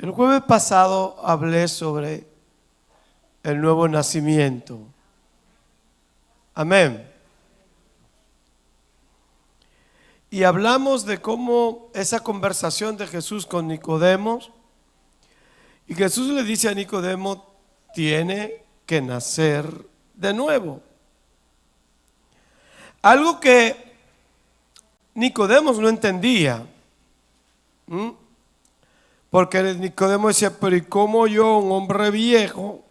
El jueves pasado hablé sobre el nuevo nacimiento. Amén. Y hablamos de cómo esa conversación de Jesús con Nicodemo, y Jesús le dice a Nicodemo, tiene que nacer de nuevo. Algo que Nicodemo no entendía. Porque Nicodemo decía, pero ¿y cómo yo, un hombre viejo,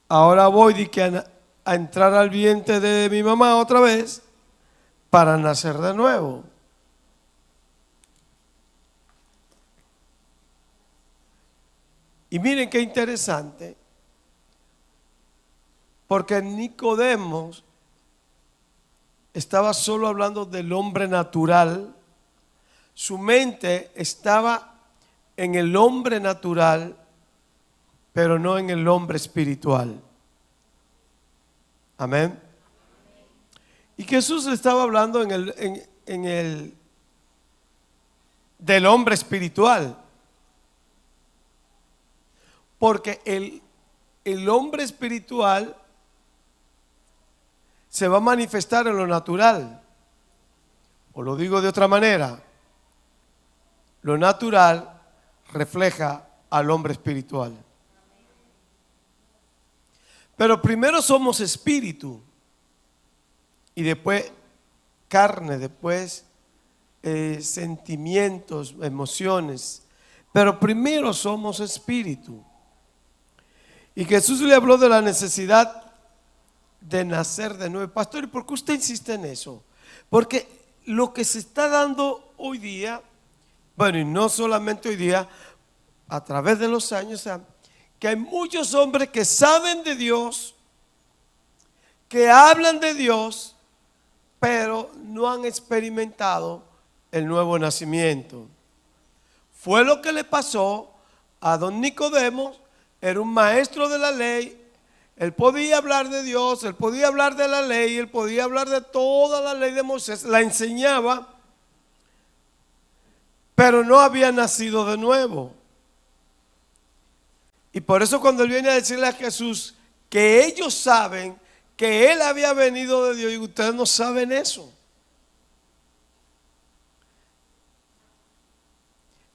ahora voy a entrar al vientre de mi mamá otra vez para nacer de nuevo? Y miren qué interesante, porque Nicodemo estaba solo hablando del hombre natural. Su mente estaba en el hombre natural, pero no en el hombre espiritual. Amén. Y Jesús le estaba hablando del hombre espiritual. Porque el hombre espiritual se va a manifestar en lo natural. O lo digo de otra manera, lo natural refleja al hombre espiritual. Pero primero somos espíritu y después carne, después sentimientos, emociones. Pero primero somos espíritu. Y Jesús le habló de la necesidad de nacer de nuevo. Pastor, ¿y por qué usted insiste en eso? Porque lo que se está dando hoy día, bueno, y no solamente hoy día, a través de los años, que hay muchos hombres que saben de Dios, que hablan de Dios, pero no han experimentado el nuevo nacimiento. Fue lo que le pasó a don Nicodemo. Era un maestro de la ley. Él podía hablar de Dios, él podía hablar de la ley, él podía hablar de toda la ley de Moisés, la enseñaba, pero no había nacido de nuevo. Y por eso cuando él viene a decirle a Jesús que ellos saben que él había venido de Dios y ustedes no saben eso.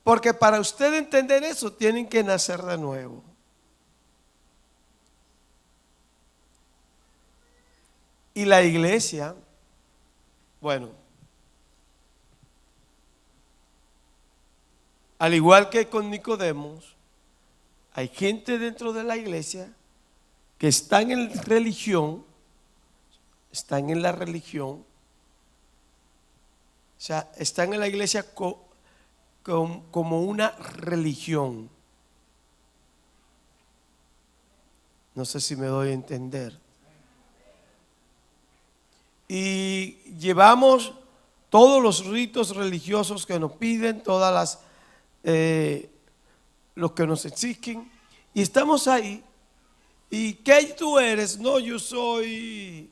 Porque para usted entender eso tienen que nacer de nuevo. Y la iglesia, bueno, al igual que con Nicodemo, hay gente dentro de la iglesia que están en religión, están en la religión, o sea, están en la iglesia como una religión. No sé si me doy a entender. Y llevamos todos los ritos religiosos que nos piden, todas las los que nos exigen, y estamos ahí. ¿Y qué tú eres? No, yo soy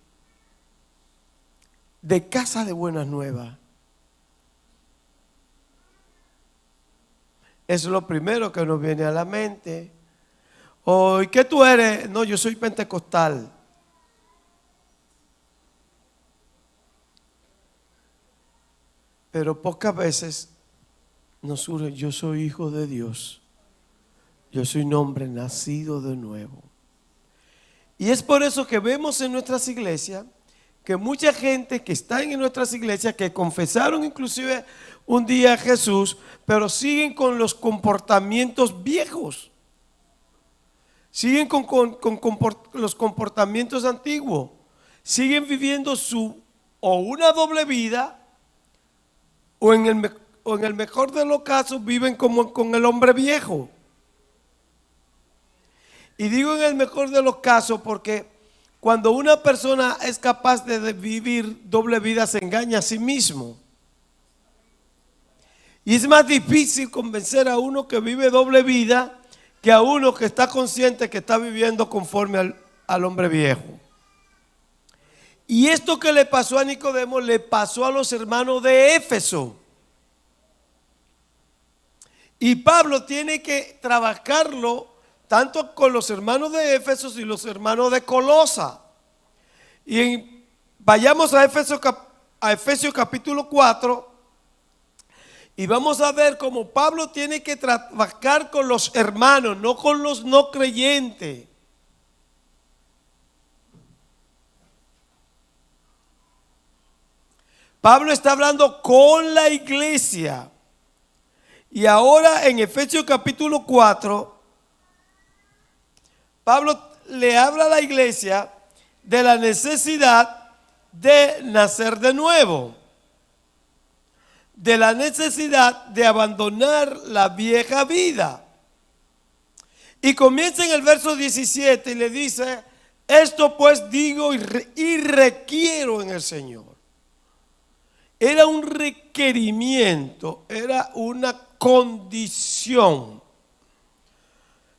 de Casa de Buenas Nuevas. Eso es lo primero que nos viene a la mente. ¿O ¿y qué tú eres? No, yo soy pentecostal. Pero pocas veces nos surge, yo soy hijo de Dios. Yo soy un hombre nacido de nuevo. Y es por eso que vemos en nuestras iglesias que mucha gente que está en nuestras iglesias, que confesaron inclusive un día a Jesús, pero siguen con los comportamientos viejos. Siguen con los comportamientos antiguos. Siguen viviendo o una doble vida, o en el mejor de los casos viven como con el hombre viejo. Y digo en el mejor de los casos porque cuando una persona es capaz de vivir doble vida se engaña a sí mismo. Y es más difícil convencer a uno que vive doble vida que a uno que está consciente que está viviendo conforme al hombre viejo. Y esto que le pasó a Nicodemo le pasó a los hermanos de Éfeso. Y Pablo tiene que trabajarlo tanto con los hermanos de Éfeso y los hermanos de Colosa. Vayamos a Efesios capítulo 4 y vamos a ver cómo Pablo tiene que trabajar con los hermanos, no con los no creyentes. Pablo está hablando con la iglesia. Y ahora en Efesios capítulo 4, Pablo le habla a la iglesia de la necesidad de nacer de nuevo, de la necesidad de abandonar la vieja vida. Y comienza en el verso 17 y le dice: esto pues digo y requiero en el Señor. Era un requerimiento, era una condición.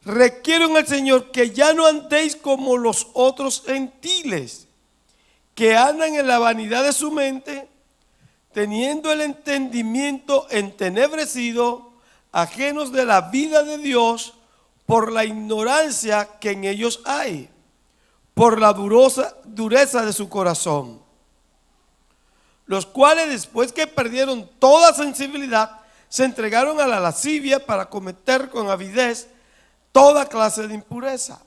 Requiero en el Señor que ya no andéis como los otros gentiles, que andan en la vanidad de su mente, teniendo el entendimiento entenebrecido, ajenos de la vida de Dios, por la ignorancia que en ellos hay, por la dureza de su corazón, los cuales después que perdieron toda sensibilidad, se entregaron a la lascivia para cometer con avidez toda clase de impureza.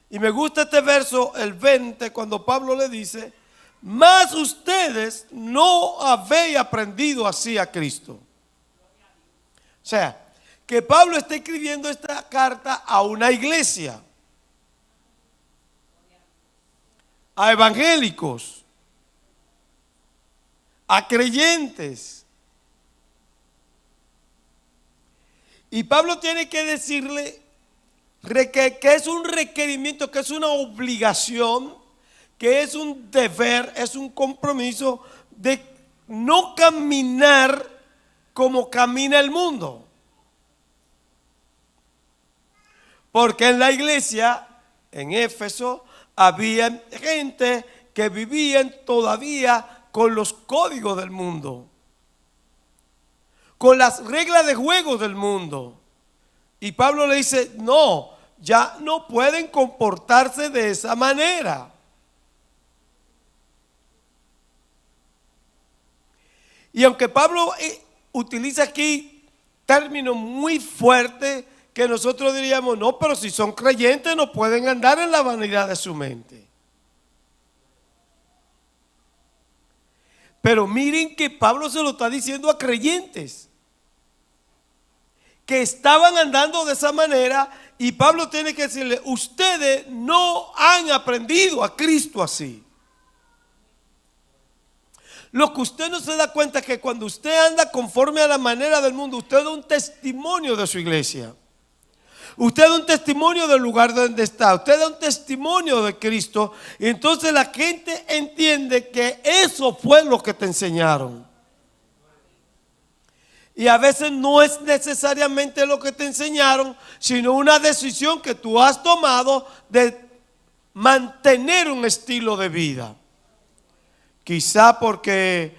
Y me gusta este verso, el 20, cuando Pablo le dice: mas ustedes no habéis aprendido así a Cristo. O sea, que Pablo está escribiendo esta carta a una iglesia, a evangélicos, a creyentes. Y Pablo tiene que decirle que es un requerimiento, que es una obligación, que es un deber, es un compromiso de no caminar como camina el mundo. Porque en la iglesia, en Éfeso, había gente que vivían todavía con los códigos del mundo, con las reglas de juego del mundo. Y Pablo le dice: no, ya no pueden comportarse de esa manera. Y aunque Pablo utiliza aquí términos muy fuertes, que nosotros diríamos: no, pero si son creyentes no pueden andar en la vanidad de su mente. Pero miren que Pablo se lo está diciendo a creyentes que estaban andando de esa manera, y Pablo tiene que decirle: ustedes no han aprendido a Cristo así. Lo que usted no se da cuenta es que cuando usted anda conforme a la manera del mundo, usted da un testimonio de su iglesia. Usted da un testimonio del lugar donde está. Usted da un testimonio de Cristo. Y entonces la gente entiende que eso fue lo que te enseñaron. Y a veces no es necesariamente lo que te enseñaron, sino una decisión que tú has tomado de mantener un estilo de vida. Quizá porque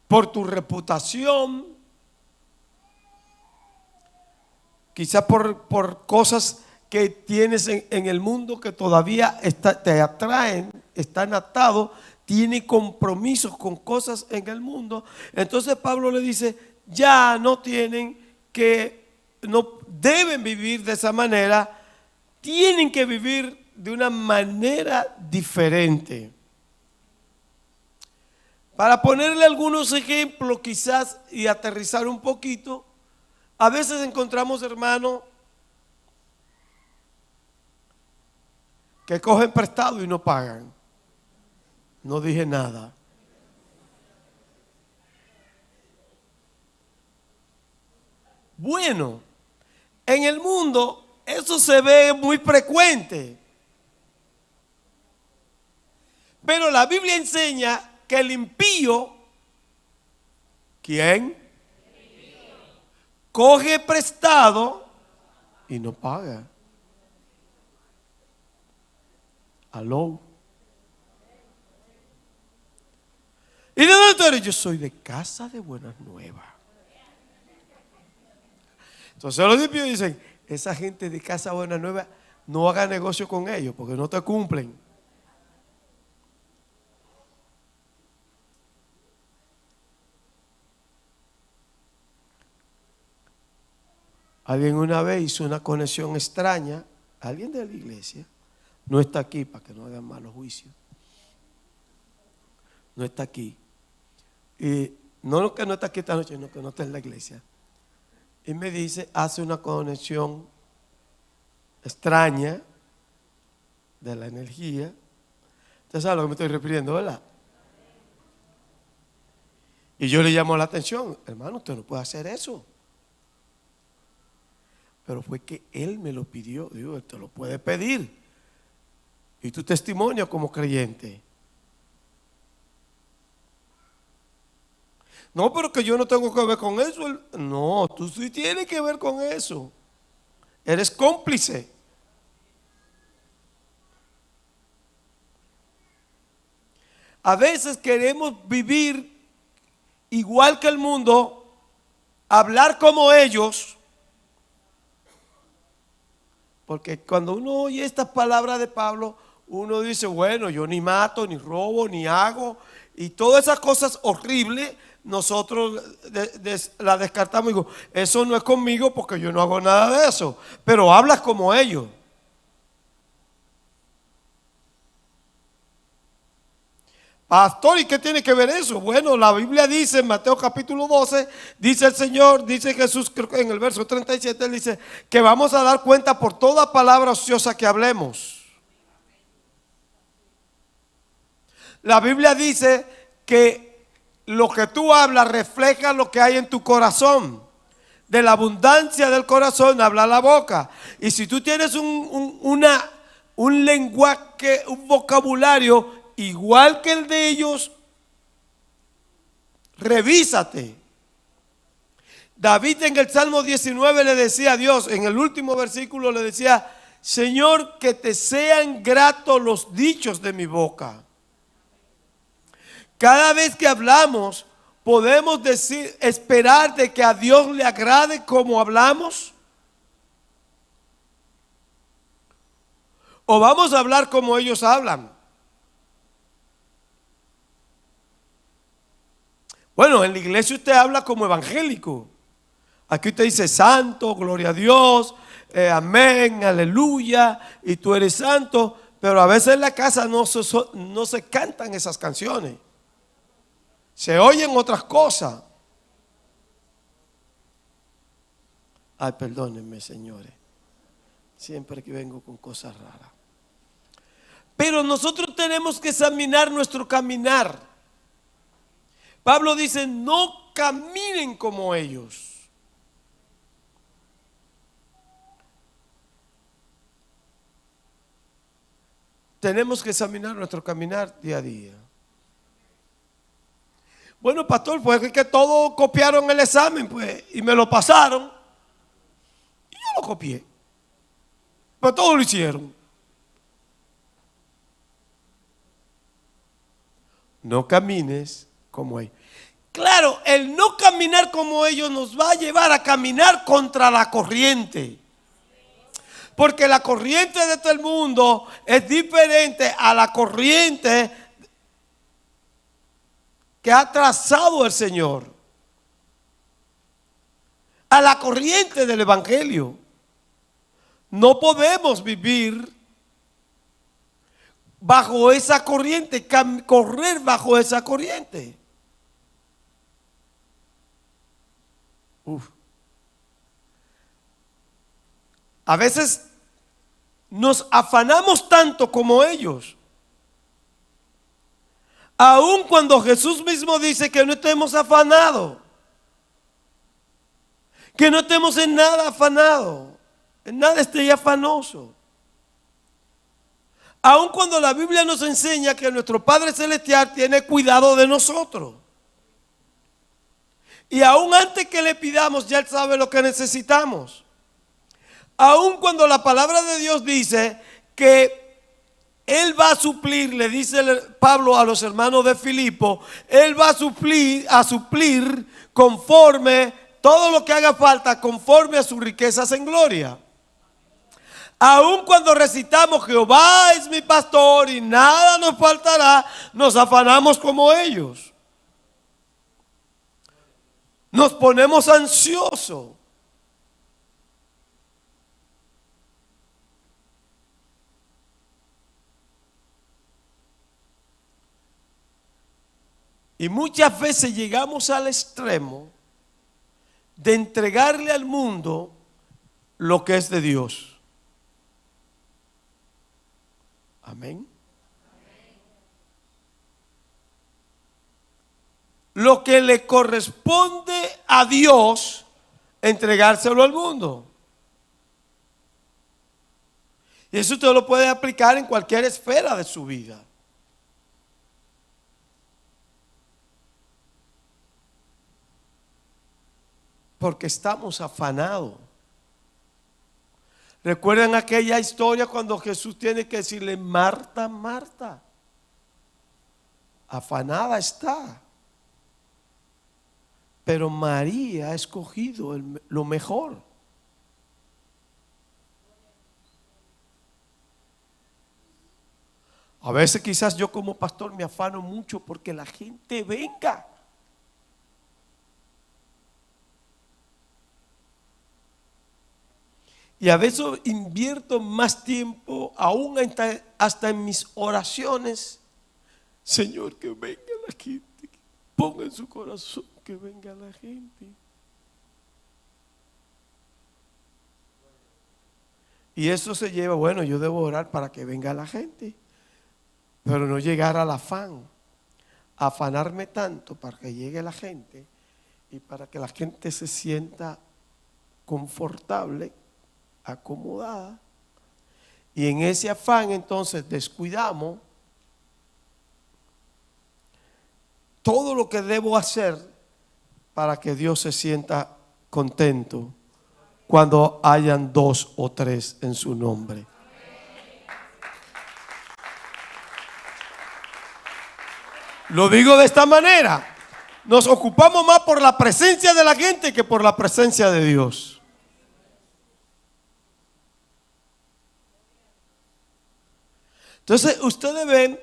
por tu reputación, quizá por cosas que tienes en el mundo que todavía te atraen, están atados, tiene compromisos con cosas en el mundo. Entonces Pablo le dice: ya no deben vivir de esa manera, tienen que vivir de una manera diferente. Para ponerle algunos ejemplos quizás y aterrizar un poquito, a veces encontramos hermanos que cogen prestado y no pagan. No dije nada. Bueno, en el mundo eso se ve muy frecuente. Pero la Biblia enseña que el impío, ¿quién? Coge prestado y no paga. Aló. ¿Y de dónde tú eres? Yo soy de Casa de Buenas Nuevas. Entonces los limpios dicen, esa gente de Casa Buenas Nuevas, no haga negocio con ellos porque no te cumplen. Alguien una vez hizo una conexión extraña, alguien de la iglesia, no está aquí para que no hagan malos juicios, no está aquí, y no que no está aquí esta noche, sino que no está en la iglesia, y me dice, hace una conexión extraña de la energía. Usted sabe a lo que me estoy refiriendo, ¿verdad? Y yo le llamo la atención, hermano, usted no puede hacer eso. Pero fue que él me lo pidió. Digo, él te lo puede pedir. Y tu testimonio como creyente. No, pero que yo no tengo que ver con eso. No, tú sí tienes que ver con eso. Eres cómplice. A veces queremos vivir igual que el mundo, hablar como ellos. Porque cuando uno oye estas palabras de Pablo, uno dice, bueno, yo ni mato, ni robo, ni hago. Y todas esas cosas horribles, nosotros las descartamos y digo, eso no es conmigo porque yo no hago nada de eso. Pero hablas como ellos. Pastor, ¿y qué tiene que ver eso? Bueno, la Biblia dice en Mateo capítulo 12, dice el Señor, dice Jesús, creo que en el verso 37, Él dice que vamos a dar cuenta por toda palabra ociosa que hablemos. La Biblia dice que lo que tú hablas refleja lo que hay en tu corazón. De la abundancia del corazón habla la boca. Y si tú tienes un lenguaje, un vocabulario igual que el de ellos, revísate. David en el Salmo 19 le decía a Dios, en el último versículo le decía, Señor, que te sean gratos los dichos de mi boca. Cada vez que hablamos, podemos decir, esperar de que a Dios le agrade como hablamos. O vamos a hablar como ellos hablan. Bueno, en la iglesia usted habla como evangélico. Aquí usted dice santo, gloria a Dios, amén, aleluya, y tú eres santo. Pero a veces en la casa no se cantan esas canciones. Se oyen otras cosas. Ay, perdónenme, señores. Siempre que vengo con cosas raras. Pero nosotros tenemos que examinar nuestro caminar. Pablo dice, no caminen como ellos. Tenemos que examinar nuestro caminar día a día. Bueno, pastor, pues que todos copiaron el examen, pues, y me lo pasaron. Y yo lo copié. Pero todos lo hicieron. No camines como ellos. Claro, el no caminar como ellos nos va a llevar a caminar contra la corriente. Porque la corriente de este mundo es diferente a la corriente que ha trazado el Señor. A la corriente del Evangelio. No podemos vivir bajo esa corriente, correr bajo esa corriente. A veces nos afanamos tanto como ellos. Aun cuando Jesús mismo dice que no estemos afanados. Que no estemos en nada afanados. En nada esté afanoso. Aun cuando la Biblia nos enseña que nuestro Padre Celestial tiene cuidado de nosotros. Y aún antes que le pidamos, ya Él sabe lo que necesitamos. Aún cuando la palabra de Dios dice que Él va a suplir, le dice Pablo a los hermanos de Filipo, Él va a suplir conforme todo lo que haga falta, conforme a sus riquezas en gloria. Aun cuando recitamos Jehová es mi pastor y nada nos faltará, nos afanamos como ellos. Nos ponemos ansiosos. Y muchas veces llegamos al extremo de entregarle al mundo lo que es de Dios. Amén. Lo que le corresponde a Dios, entregárselo al mundo. Y eso usted lo puede aplicar en cualquier esfera de su vida. Porque estamos afanados. ¿Recuerdan aquella historia cuando Jesús tiene que decirle, Marta, Marta, afanada está, pero María ha escogido lo mejor? A veces quizás yo como pastor me afano mucho porque la gente venga. Y a veces invierto más tiempo, aún hasta en mis oraciones. Señor, que venga la gente, ponga en su corazón que venga la gente. Y eso se lleva, bueno, yo debo orar para que venga la gente, pero no llegar al afán, afanarme tanto para que llegue la gente y para que la gente se sienta confortable, acomodada, y en ese afán entonces descuidamos todo lo que debo hacer para que Dios se sienta contento cuando hayan 2 o 3 en su nombre. Lo digo de esta manera: nos ocupamos más por la presencia de la gente que por la presencia de Dios. Entonces ustedes ven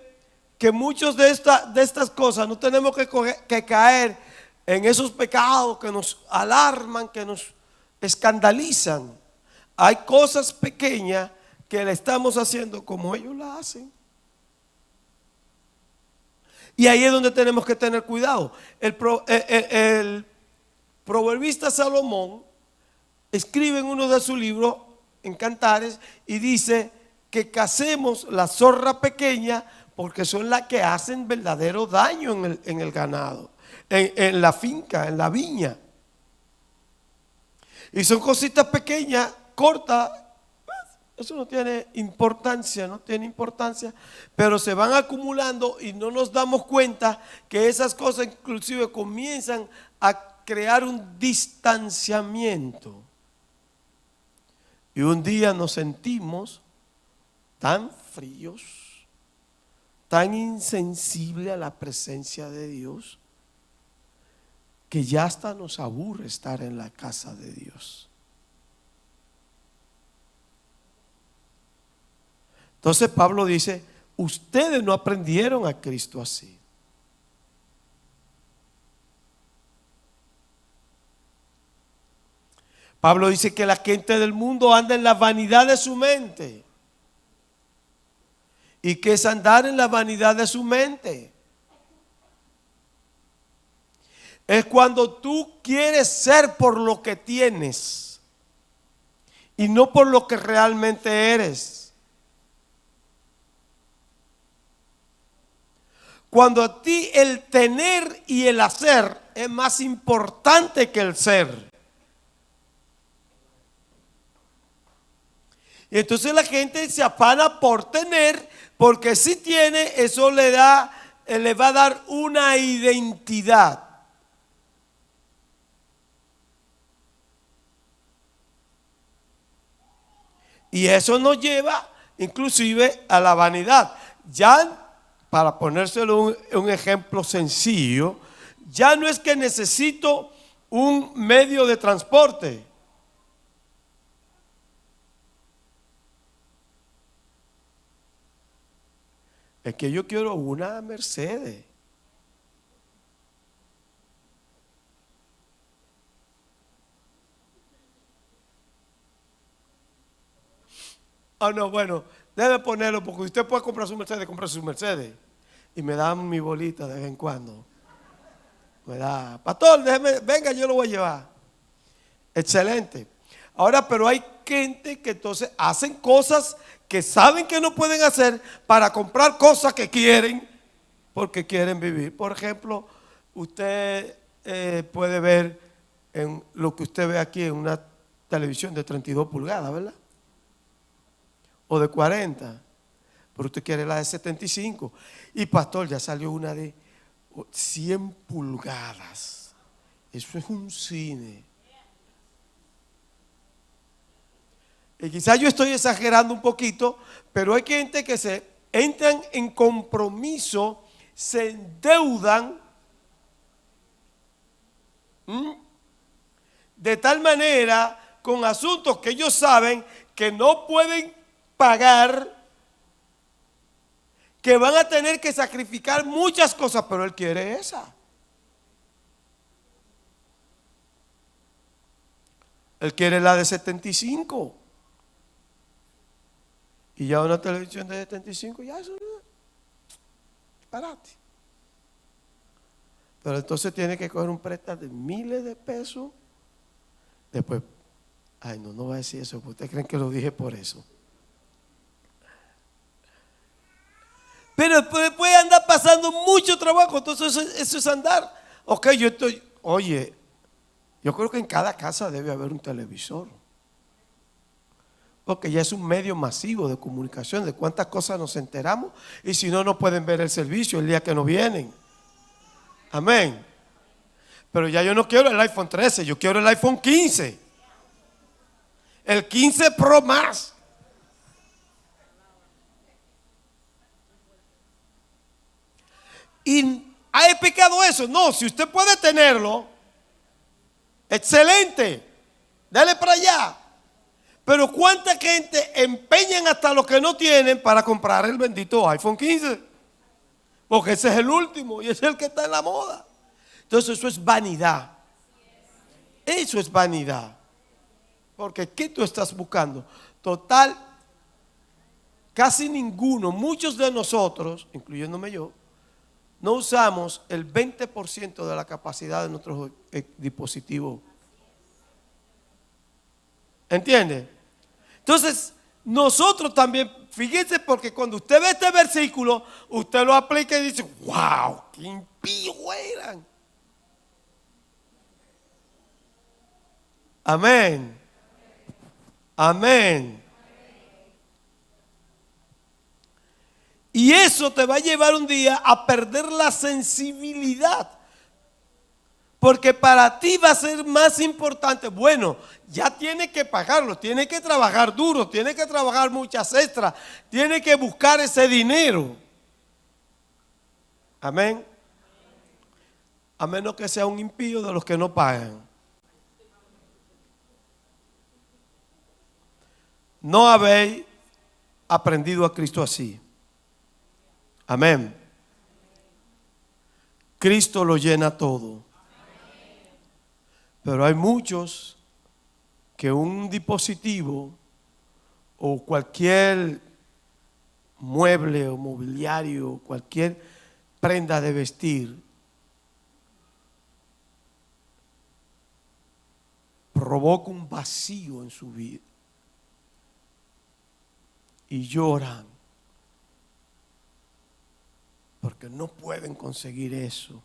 que muchos de estas cosas no tenemos que caer en esos pecados que nos alarman, que nos escandalizan. Hay cosas pequeñas que le estamos haciendo como ellos la hacen. Y ahí es donde tenemos que tener cuidado. El proverbista Salomón escribe en uno de sus libros, en Cantares, y dice que cacemos la zorra pequeña porque son las que hacen verdadero daño en el ganado, en la finca, en la viña. Y son cositas pequeñas, cortas, eso no tiene importancia, pero se van acumulando y no nos damos cuenta que esas cosas inclusive comienzan a crear un distanciamiento. Y un día nos sentimos tan fríos, tan insensibles a la presencia de Dios, que ya hasta nos aburre estar en la casa de Dios. Entonces Pablo dice, ustedes no aprendieron a Cristo así. Pablo dice que la gente del mundo anda en la vanidad de su mente. ¿Y qué es andar en la vanidad de su mente? Es cuando tú quieres ser por lo que tienes y no por lo que realmente eres. Cuando a ti el tener y el hacer es más importante que el ser. Y entonces la gente se afana por tener, porque si tiene, eso le va a dar una identidad. Y eso nos lleva inclusive a la vanidad. Ya, para ponérselo un ejemplo sencillo, ya no es que necesito un medio de transporte. Es que yo quiero una Mercedes. Ah, no, bueno, debe ponerlo porque usted puede comprar su Mercedes, compra su Mercedes. Y me dan mi bolita de vez en cuando. Me da, pastor, déjeme, venga, yo lo voy a llevar. Excelente. Ahora, pero hay gente que entonces hacen cosas que saben que no pueden hacer para comprar cosas que quieren porque quieren vivir. Por ejemplo, usted puede ver en lo que usted ve aquí en una televisión de 32 pulgadas, ¿verdad? O de 40, pero usted quiere la de 75. Y pastor, ya salió una de 100 pulgadas. Eso es un cine. Y quizás yo estoy exagerando un poquito, pero hay gente que se entran en compromiso, se endeudan de tal manera con asuntos que ellos saben que no pueden pagar, que van a tener que sacrificar muchas cosas, pero él quiere esa. Él quiere la de 75. Y ya una televisión de 75, ya eso no es disparate. Pero entonces tiene que coger un préstamo de miles de pesos. Después, ay, no voy a decir eso, porque ustedes creen que lo dije por eso. Pero después puede andar pasando mucho trabajo, entonces eso es andar. Ok, oye, yo creo que en cada casa debe haber un televisor. Porque ya es un medio masivo de comunicación, de cuántas cosas nos enteramos. Y si no, no pueden ver el servicio el día que no vienen. Amén. Pero ya yo no quiero el iPhone 13, yo quiero el iPhone 15. El 15 Pro más. ¿Y ha pecado eso? No, si usted puede tenerlo, excelente, dale para allá. Pero ¿cuánta gente empeñan hasta lo que no tienen para comprar el bendito iPhone 15? Porque ese es el último y ese es el que está en la moda. Entonces eso es vanidad. Eso es vanidad. Porque ¿qué tú estás buscando? Total, casi ninguno, muchos de nosotros, incluyéndome yo, no usamos el 20% de la capacidad de nuestros dispositivos. ¿Entiende? Entonces, nosotros también, fíjense, porque cuando usted ve este versículo, usted lo aplica y dice, wow, qué impíos eran. Amén. Amén. Y eso te va a llevar un día a perder la sensibilidad. Porque para ti va a ser más importante, bueno, ya tiene que pagarlo, tiene que trabajar duro, tiene que trabajar muchas extras, tiene que buscar ese dinero. Amén. A menos que sea un impío de los que no pagan. No habéis aprendido a Cristo así. Amén. Cristo lo llena todo. Pero hay muchos que un dispositivo o cualquier mueble o mobiliario, cualquier prenda de vestir, provoca un vacío en su vida. Y lloran porque no pueden conseguir eso.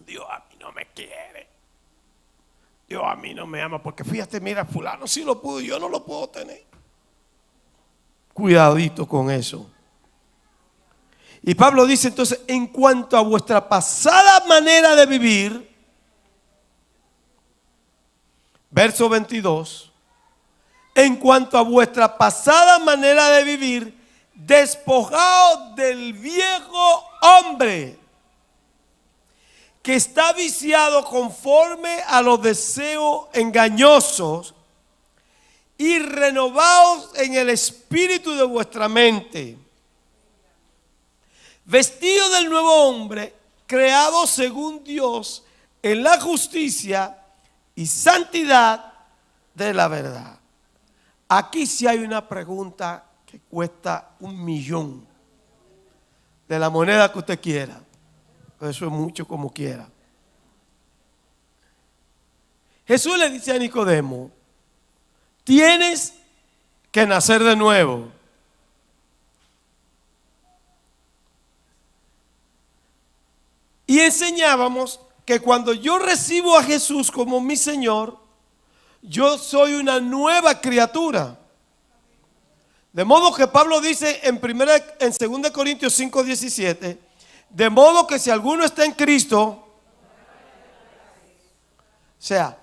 Dios a mí no me quiere. Dios a mí no me ama, porque fíjate, mira, fulano sí lo pudo y yo no lo puedo tener. Cuidadito con eso. Y Pablo dice entonces, en cuanto a vuestra pasada manera de vivir, verso 22, en cuanto a vuestra pasada manera de vivir, despojaos del viejo hombre que está viciado conforme a los deseos engañosos, y renovaos en el espíritu de vuestra mente, vestido del nuevo hombre, creado según Dios en la justicia y santidad de la verdad. Aquí sí hay una pregunta que cuesta 1.000.000 de la moneda que usted quiera. Eso es mucho como quiera. Jesús le dice a Nicodemo: tienes que nacer de nuevo. Y enseñábamos que cuando yo recibo a Jesús como mi Señor, yo soy una nueva criatura. De modo que Pablo dice en 2 Corintios 5:17, de modo que si alguno está en Cristo, o sea,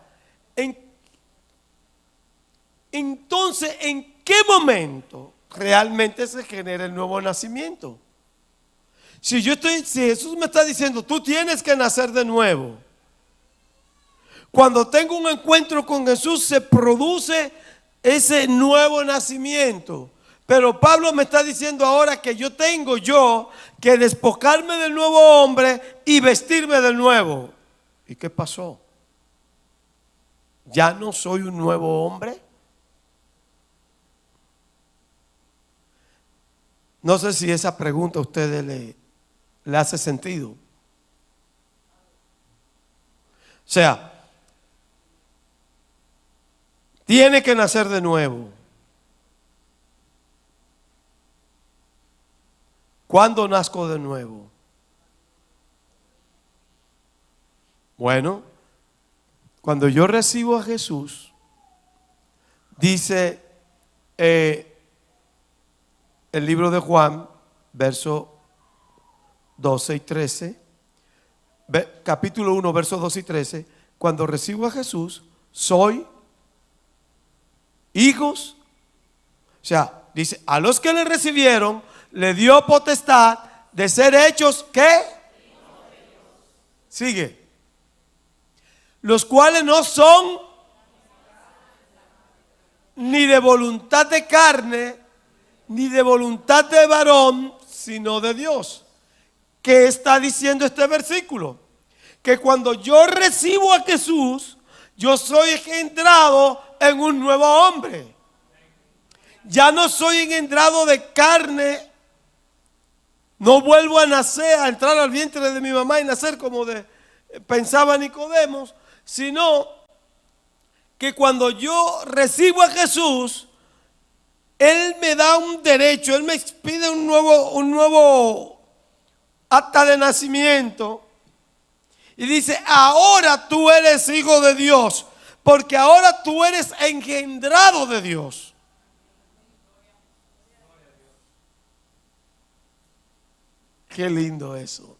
entonces, ¿en qué momento realmente se genera el nuevo nacimiento? Si Jesús me está diciendo, tú tienes que nacer de nuevo. Cuando tengo un encuentro con Jesús, se produce ese nuevo nacimiento. Pero Pablo me está diciendo ahora que yo tengo que despojarme del nuevo hombre y vestirme del nuevo. ¿Y qué pasó? ¿Ya no soy un nuevo hombre? No sé si esa pregunta a ustedes le hace sentido. O sea, tiene que nacer de nuevo. ¿Cuándo nazco de nuevo? Bueno, cuando yo recibo a Jesús, dice el libro de Juan, verso 12 y 13, capítulo 1, versos 12 y 13, cuando recibo a Jesús, soy hijos. O sea, dice, a los que le recibieron, le dio potestad de ser hechos, ¿qué? Sigue. Los cuales no son ni de voluntad de carne, ni de voluntad de varón, sino de Dios. ¿Qué está diciendo este versículo? Que cuando yo recibo a Jesús, yo soy engendrado en un nuevo hombre. Ya no soy engendrado de carne. No vuelvo a nacer, a entrar al vientre de mi mamá y nacer como pensaba Nicodemo, sino que cuando yo recibo a Jesús, Él me da un derecho, Él me pide un nuevo acta de nacimiento y dice, ahora tú eres hijo de Dios, porque ahora tú eres engendrado de Dios. Qué lindo eso.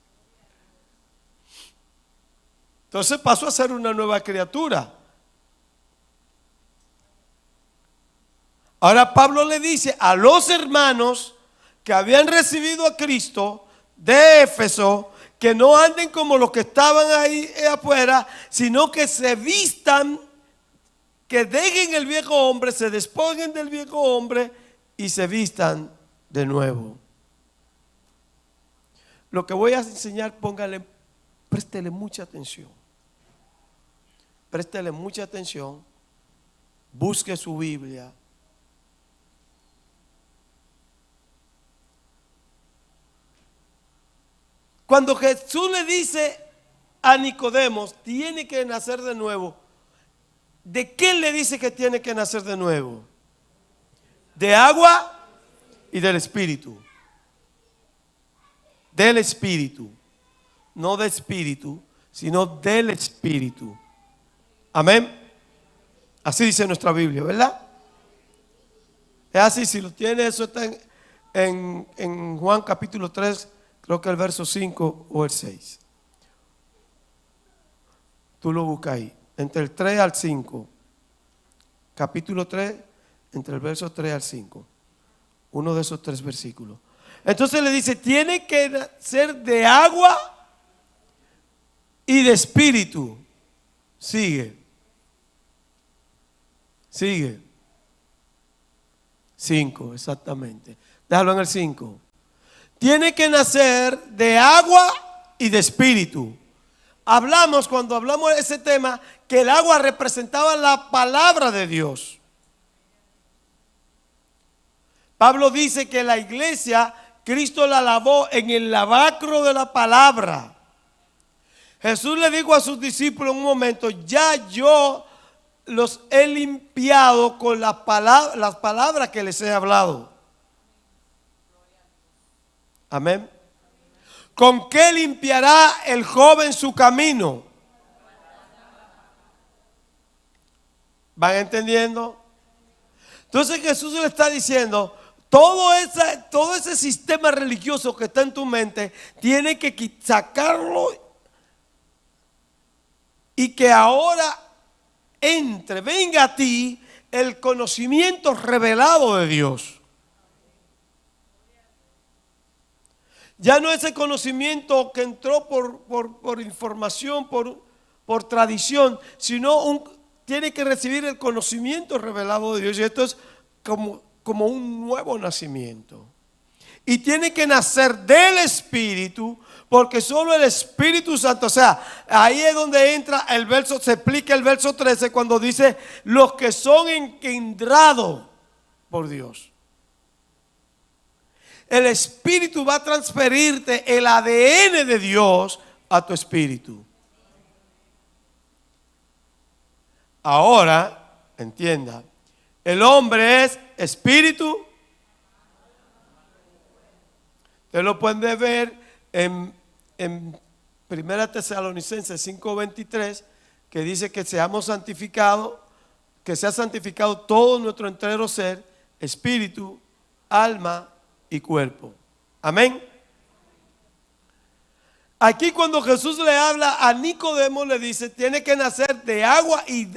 Entonces pasó a ser una nueva criatura. Ahora Pablo le dice a los hermanos que habían recibido a Cristo de Éfeso, que no anden como los que estaban ahí afuera, sino que se vistan, que dejen el viejo hombre, se despojen del viejo hombre y se vistan de nuevo. Lo que voy a enseñar, préstele mucha atención. Préstele mucha atención. Busque su Biblia. Cuando Jesús le dice a Nicodemo, tiene que nacer de nuevo, ¿de qué le dice que tiene que nacer de nuevo? De agua y del Espíritu. Del Espíritu. No de espíritu, sino del Espíritu. Amén. Así dice nuestra Biblia, ¿verdad? Es así, si lo tiene, eso está en Juan capítulo 3, creo que el verso 5 o el 6. Tú lo buscas ahí, entre el 3 al 5. Capítulo 3, entre el verso 3 al 5. Uno de esos 3 versículos. Entonces le dice, tiene que nacer de agua y de espíritu. Sigue. 5, exactamente. Déjalo en el 5. Tiene que nacer de agua y de espíritu. Cuando hablamos de ese tema, que el agua representaba la palabra de Dios. Pablo dice que la iglesia, Cristo la lavó en el lavacro de la palabra. Jesús le dijo a sus discípulos en un momento, ya yo los he limpiado con las palabras que les he hablado. Amén. ¿Con qué limpiará el joven su camino? ¿Van entendiendo? Entonces Jesús le está diciendo, todo ese sistema religioso que está en tu mente, tiene que sacarlo y que ahora venga a ti el conocimiento revelado de Dios. Ya no es el conocimiento que entró por información, por tradición, sino tiene que recibir el conocimiento revelado de Dios. Y esto es como un nuevo nacimiento. Y tiene que nacer del Espíritu, porque solo el Espíritu Santo, o sea, ahí es donde entra el verso, se explica el verso 13 cuando dice, los que son engendrados por Dios. El Espíritu va a transferirte el ADN de Dios a tu espíritu. Ahora, entienda, el hombre es espíritu. Ustedes lo pueden ver en 1 Tesalonicenses 5:23, que dice que seamos santificados, que sea santificado todo nuestro entero ser, espíritu, alma y cuerpo. Amén. Aquí cuando Jesús le habla a Nicodemo, le dice, tiene que nacer de agua y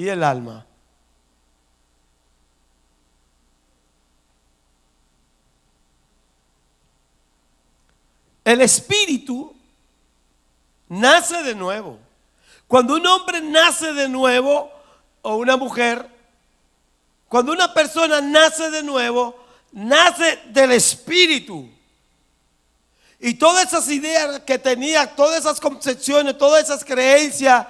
el alma. El espíritu nace de nuevo. Cuando un hombre nace de nuevo, o una mujer, cuando una persona nace de nuevo, nace del espíritu. Y todas esas ideas que tenía, todas esas concepciones, todas esas creencias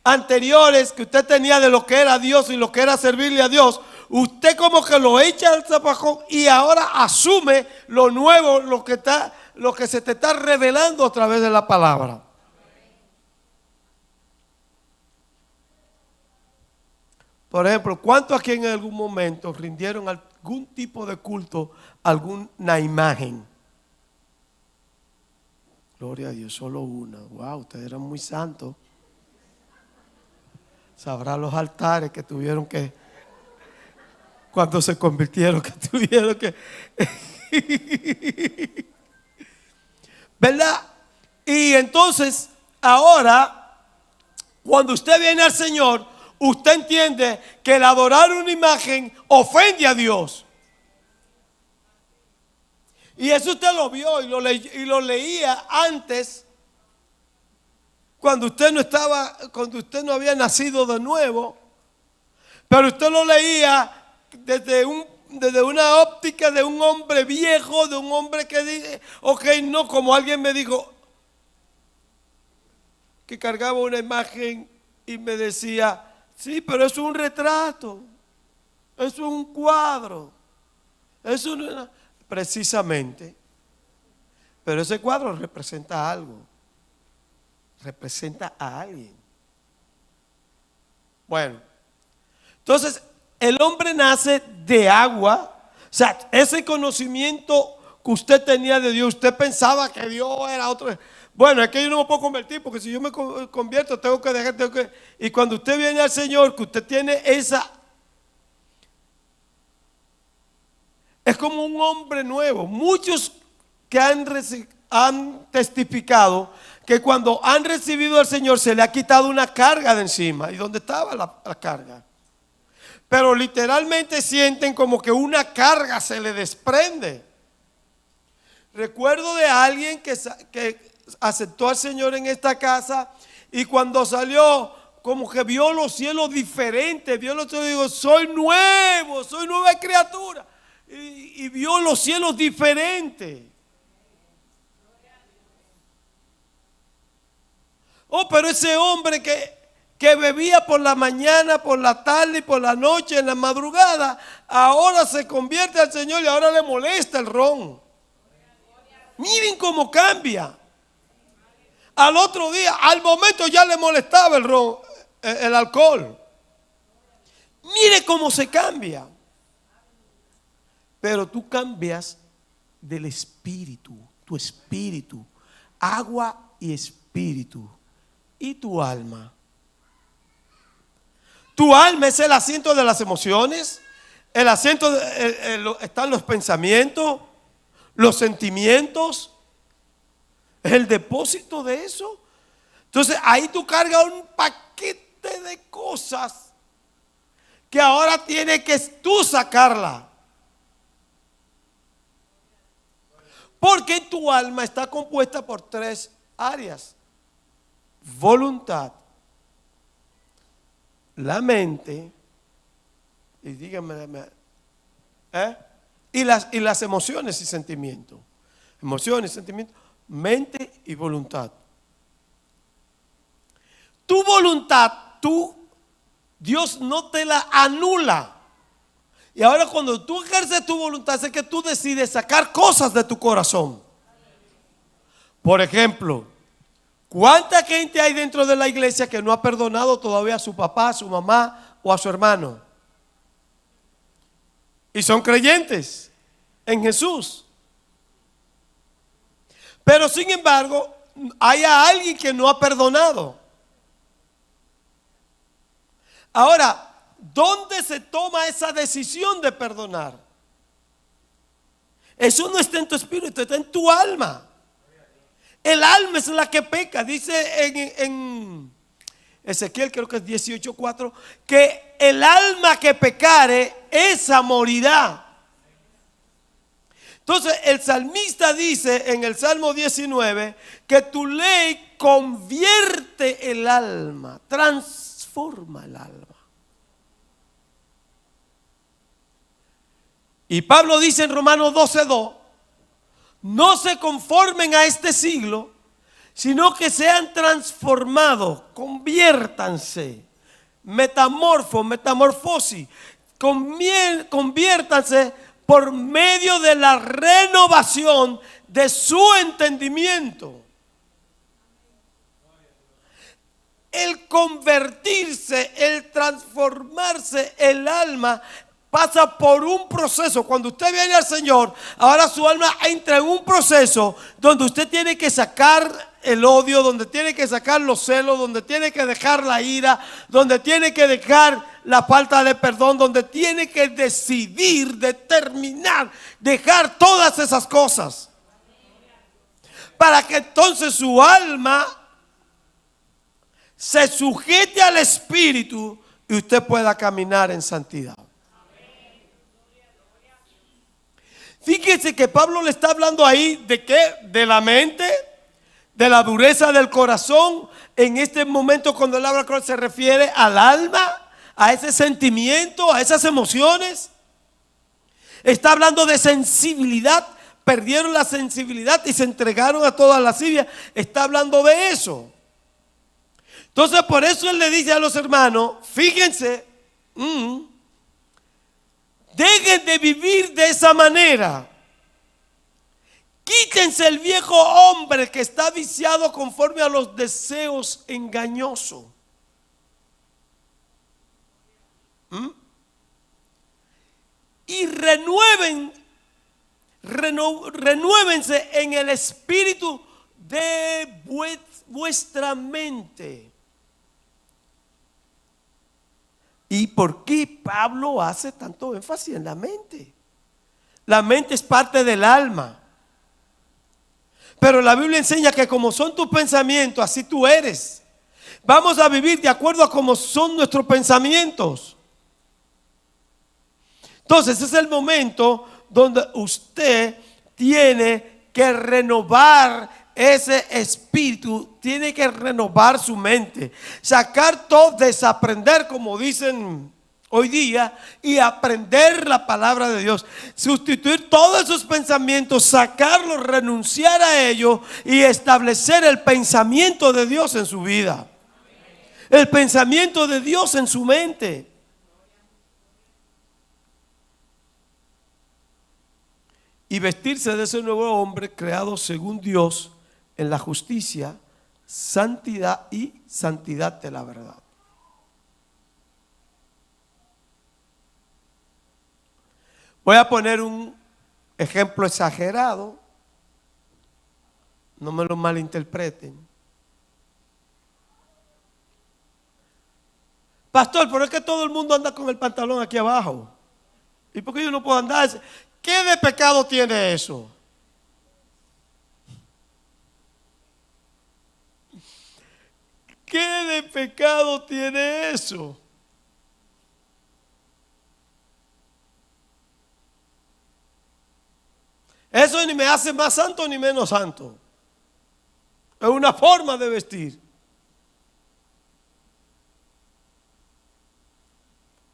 anteriores que usted tenía de lo que era Dios y lo que era servirle a Dios, usted como que lo echa al zapacón y ahora asume lo nuevo, lo que se te está revelando a través de la palabra. Por ejemplo, ¿cuántos aquí en algún momento rindieron algún tipo de culto a alguna imagen? Gloria a Dios, solo una. Wow, ustedes eran muy santos. Sabrá los altares que tuvieron que, cuando se convirtieron, que tuvieron que. ¿Verdad? Y entonces, ahora, cuando usted viene al Señor, usted entiende que el adorar una imagen ofende a Dios. Y eso usted lo vio y lo leía antes, cuando usted no había nacido de nuevo. Pero usted lo leía desde una óptica de un hombre viejo, de un hombre que dice, ok, no, como alguien me dijo, que cargaba una imagen y me decía, sí, pero es un retrato, es un cuadro, precisamente. Pero ese cuadro representa algo, representa a alguien. Bueno, entonces el hombre nace de agua. O sea, ese conocimiento que usted tenía de Dios, usted pensaba que Dios era otro. Bueno, es que yo no me puedo convertir, porque si yo me convierto tengo que dejar, y cuando usted viene al Señor, que usted tiene esa, es como un hombre nuevo. Muchos que han testificado que cuando han recibido al Señor se le ha quitado una carga de encima. ¿Y dónde estaba la carga? Pero literalmente sienten como que una carga se le desprende. Recuerdo de alguien que aceptó al Señor en esta casa y cuando salió como que vio los cielos diferentes, vio los cielos y dijo, soy nuevo, soy nueva criatura. Y vio los cielos diferentes. Oh, pero ese hombre que bebía por la mañana, por la tarde y por la noche, en la madrugada, ahora se convierte al Señor y ahora le molesta el ron. Miren cómo cambia. Al otro día, al momento ya le molestaba el ron, el alcohol. Mire cómo se cambia. Pero tú cambias del espíritu, tu espíritu, agua y espíritu. ¿Y tu alma? Tu alma es el asiento de las emociones, el asiento están los pensamientos, los sentimientos, es el depósito de eso. Entonces ahí tú cargas un paquete de cosas que ahora tienes que tú sacarla. Porque tu alma está compuesta por 3 áreas: voluntad, la mente, y díganme, y las emociones y sentimientos. Emociones, sentimientos, mente y voluntad. Tu voluntad, Dios no te la anula. Y ahora cuando tú ejerces tu voluntad es que tú decides sacar cosas de tu corazón. Por ejemplo, ¿cuánta gente hay dentro de la iglesia que no ha perdonado todavía a su papá, a su mamá o a su hermano? Y son creyentes en Jesús. Pero sin embargo, hay a alguien que no ha perdonado. Ahora, ¿dónde se toma esa decisión de perdonar? Eso no está en tu espíritu, está en tu alma. El alma es la que peca. Dice en Ezequiel, creo que es 18:4, que el alma que pecare, esa morirá. Entonces el salmista dice en el Salmo 19 que tu ley convierte el alma, transforma el alma. Y Pablo dice en Romanos 12:2, no se conformen a este siglo, sino que sean transformados, conviértanse, metamorfosis, conviértanse por medio de la renovación de su entendimiento. El convertirse, el transformarse el alma pasa por un proceso. Cuando usted viene al Señor, ahora su alma entra en un proceso donde usted tiene que sacar el odio, donde tiene que sacar los celos, donde tiene que dejar la ira, donde tiene que dejar la falta de perdón, donde tiene que decidir, determinar, dejar todas esas cosas. Para que entonces su alma se sujete al Espíritu y usted pueda caminar en santidad. Fíjense que Pablo le está hablando ahí de qué, de la mente, de la dureza del corazón. En este momento cuando él habla se refiere al alma, a ese sentimiento, a esas emociones. Está hablando de sensibilidad, perdieron la sensibilidad y se entregaron a toda la lascivia. Está hablando de eso. Entonces por eso él le dice a los hermanos, fíjense, dejen de vivir de esa manera. Quítense el viejo hombre que está viciado conforme a los deseos engañosos. Y renuévense en el espíritu de vuestra mente. ¿Y por qué Pablo hace tanto énfasis en la mente? La mente es parte del alma. Pero la Biblia enseña que como son tus pensamientos, así tú eres. Vamos a vivir de acuerdo a cómo son nuestros pensamientos. Entonces, ese es el momento donde usted tiene que renovar ese espíritu, tiene que renovar su mente, sacar todo, desaprender, como dicen hoy día, y aprender la palabra de Dios, sustituir todos esos pensamientos, sacarlos, renunciar a ellos y establecer el pensamiento de Dios en su vida, el pensamiento de Dios en su mente. Y vestirse de ese nuevo hombre creado según Dios en la justicia, santidad y santidad de la verdad. Voy a poner un ejemplo exagerado, no me lo malinterpreten. Pastor, pero es que todo el mundo anda con el pantalón aquí abajo. ¿Y por qué yo no puedo andar? ¿Qué de pecado tiene eso? ¿Qué de pecado tiene eso? Eso ni me hace más santo ni menos santo. Es una forma de vestir.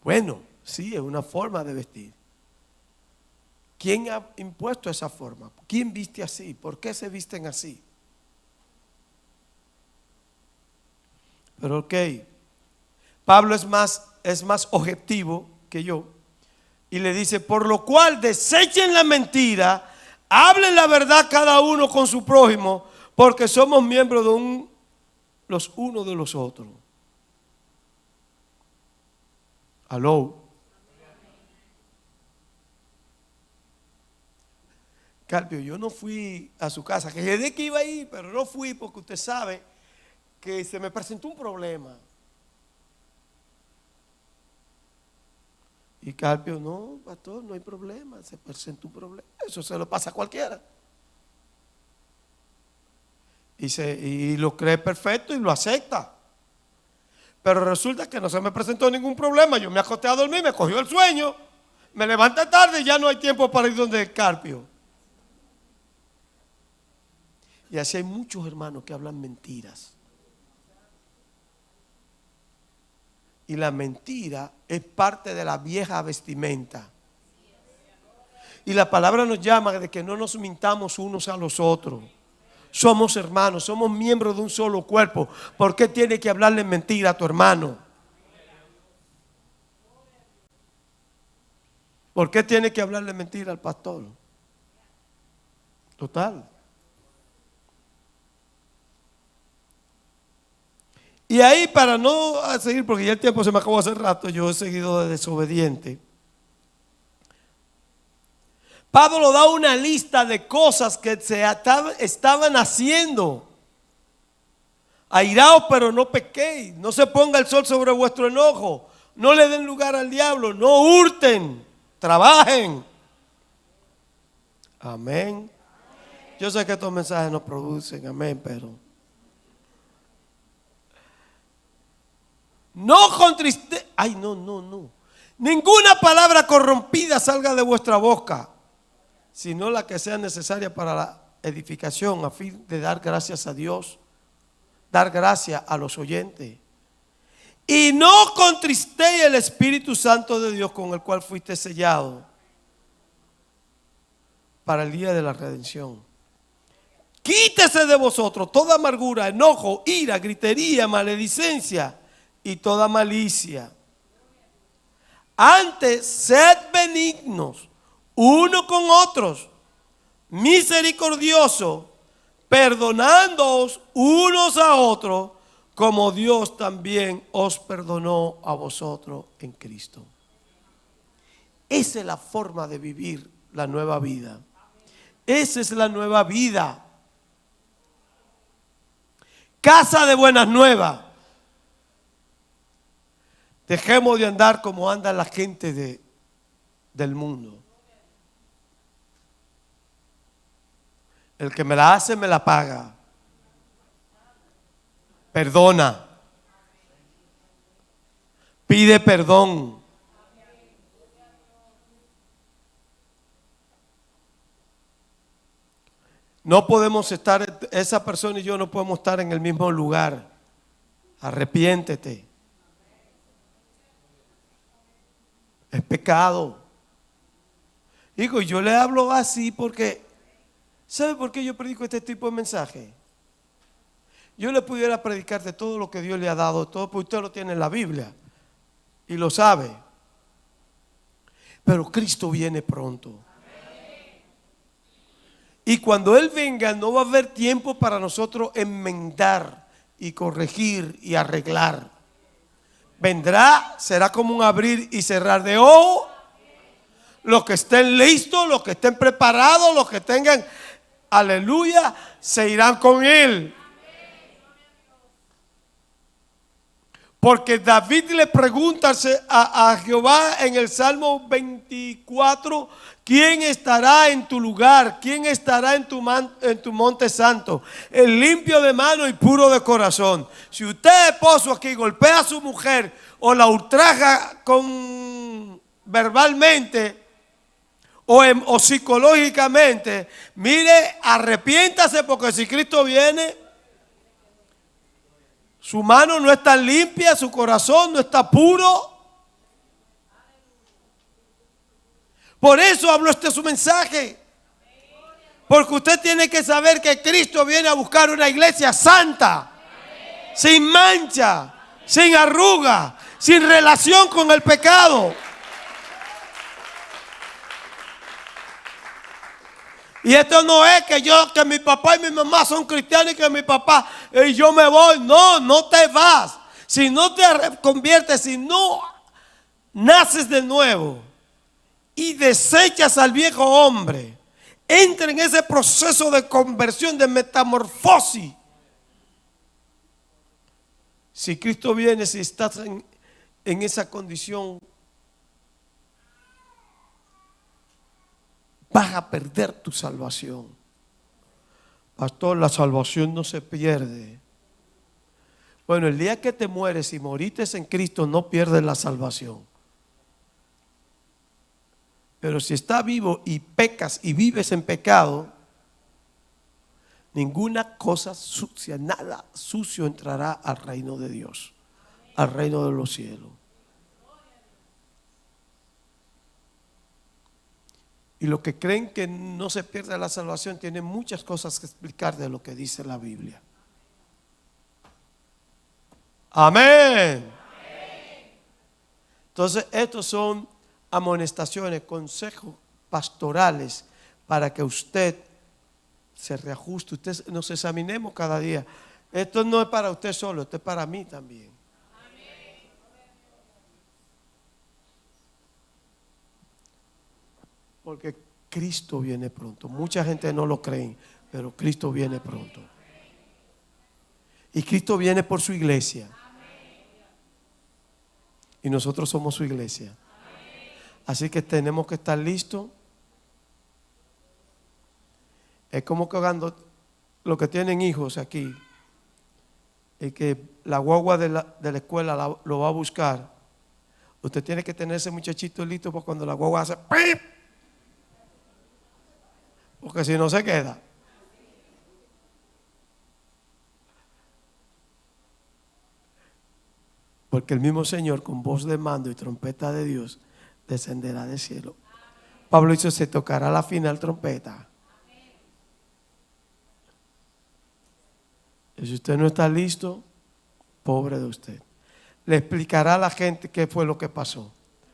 Bueno, sí, es una forma de vestir. ¿Quién ha impuesto esa forma? ¿Quién viste así? ¿Por qué se visten así? Pero ok, Pablo es más objetivo que yo y le dice, por lo cual desechen la mentira, hablen la verdad cada uno con su prójimo, porque somos miembros de los unos de los otros. Aló. Carpio, yo no fui a su casa, que desde que iba a ir, pero no fui porque usted sabe que se me presentó un problema. Y Carpio, no, pastor, no hay problema, se presentó un problema. Eso se lo pasa a cualquiera. Y lo cree perfecto y lo acepta. Pero resulta que no se me presentó ningún problema. Yo me acosté a dormir, me cogió el sueño, me levanté tarde y ya no hay tiempo para ir donde el Carpio. Y así hay muchos hermanos que hablan mentiras. Y la mentira es parte de la vieja vestimenta. Y la palabra nos llama de que no nos mintamos unos a los otros. Somos hermanos, somos miembros de un solo cuerpo. ¿Por qué tiene que hablarle mentira a tu hermano? ¿Por qué tiene que hablarle mentira al pastor? Total. Y ahí, para no seguir, porque ya el tiempo se me acabó hace rato, yo he seguido de desobediente. Pablo da una lista de cosas que se estaban haciendo. Airaos, pero no pequéis. No se ponga el sol sobre vuestro enojo. No le den lugar al diablo. No hurten. Trabajen. Amén. Yo sé que estos mensajes no producen, amén, pero no contriste. Ay, no. Ninguna palabra corrompida salga de vuestra boca, sino la que sea necesaria para la edificación, a fin de dar gracias a Dios, dar gracias a los oyentes. Y no contristéis el Espíritu Santo de Dios, con el cual fuiste sellado para el día de la redención. Quítese de vosotros toda amargura, enojo, ira, gritería, maledicencia y toda malicia. Antes, sed benignos uno con otros, misericordioso, perdonándoos unos a otros, como Dios también os perdonó a vosotros en Cristo. Esa es la forma de vivir la nueva vida. Esa es la nueva vida. Casa de buenas nuevas. Dejemos de andar como anda la gente del mundo. El que me la hace, me la paga. Perdona. Pide perdón. No podemos estar, esa persona y yo no podemos estar en el mismo lugar. Arrepiéntete. Es pecado. Digo, yo le hablo así porque, ¿sabe por qué yo predico este tipo de mensaje? Yo le pudiera predicar de todo lo que Dios le ha dado, todo, porque usted lo tiene en la Biblia y lo sabe. Pero Cristo viene pronto. Y cuando Él venga, no va a haber tiempo para nosotros enmendar y corregir y arreglar. Vendrá, será como un abrir y cerrar de ojos. Los que estén listos, los que estén preparados, los que tengan, aleluya, se irán con Él. Porque David le pregunta a Jehová en el Salmo 24, ¿quién estará en tu lugar? ¿Quién estará en tu monte santo? El limpio de mano y puro de corazón. Si usted, esposo, aquí golpea a su mujer o la ultraja verbalmente o psicológicamente, mire, arrepiéntase, porque si Cristo viene, su mano no está limpia, su corazón no está puro. Por eso habló su mensaje. Porque usted tiene que saber que Cristo viene a buscar una iglesia santa, sin mancha, sin arruga, sin relación con el pecado. Y esto no es que mi papá y mi mamá son cristianos y que mi papá y yo me voy. No, no te vas. Si no te conviertes, si no naces de nuevo y desechas al viejo hombre, entra en ese proceso de conversión, de metamorfosis. Si Cristo viene, si estás en esa condición, vas a perder tu salvación. Pastor, la salvación no se pierde. Bueno, el día que te mueres y moriste en Cristo, no pierdes la salvación. Pero si estás vivo y pecas y vives en pecado, ninguna cosa sucia, nada sucio entrará al reino de Dios, al reino de los cielos. Y los que creen que no se pierde la salvación tienen muchas cosas que explicar de lo que dice la Biblia. Amén. Entonces, estos son amonestaciones, consejos pastorales para que usted se reajuste. Usted nos examinemos cada día. Esto no es para usted solo, esto es para mí también. Porque Cristo viene pronto. Mucha gente no lo cree, pero Cristo viene pronto. Y Cristo viene por su iglesia. Y nosotros somos su iglesia. Así que tenemos que estar listos. Es como que cuando los que tienen hijos aquí, y que la guagua de la escuela lo va a buscar, usted tiene que tener ese muchachito listo para cuando la guagua hace ¡pip! Porque si no se queda. Porque el mismo Señor con voz de mando y trompeta de Dios descenderá del cielo. Pablo dice, se tocará la final trompeta. Y si usted no está listo, pobre de usted. Le explicará a la gente qué fue lo que pasó.